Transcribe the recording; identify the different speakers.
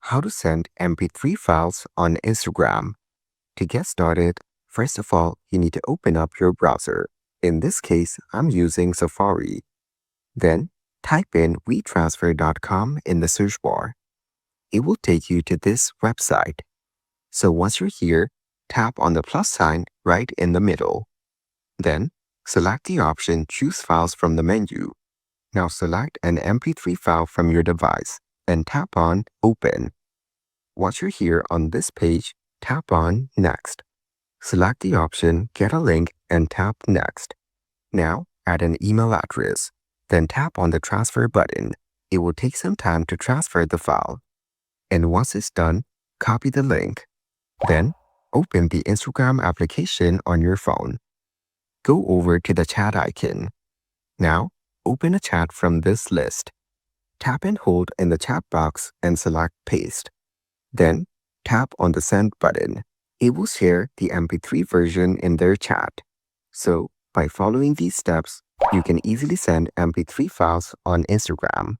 Speaker 1: How to send MP3 files on Instagram. To get started, first of all, you need to open up your browser. In this case, I'm using Safari. Then, type in WeTransfer.com in the search bar. It will take you to this website. So once you're here, tap on the plus sign right in the middle. Then, select the option Choose Files from the menu. Now select an MP3 file from your device and tap on Open. Once you're here on this page, tap on Next. Select the option Get a Link and tap Next. Now, add an email address. Then tap on the Transfer button. It will take some time to transfer the file. And once it's done, copy the link. Then, open the Instagram application on your phone. Go over to the chat icon. Now, open a chat from this list. Tap and hold in the chat box and select Paste. Then, tap on the Send button. It will share the MP3 version in their chat. So, by following these steps, you can easily send MP3 files on Instagram.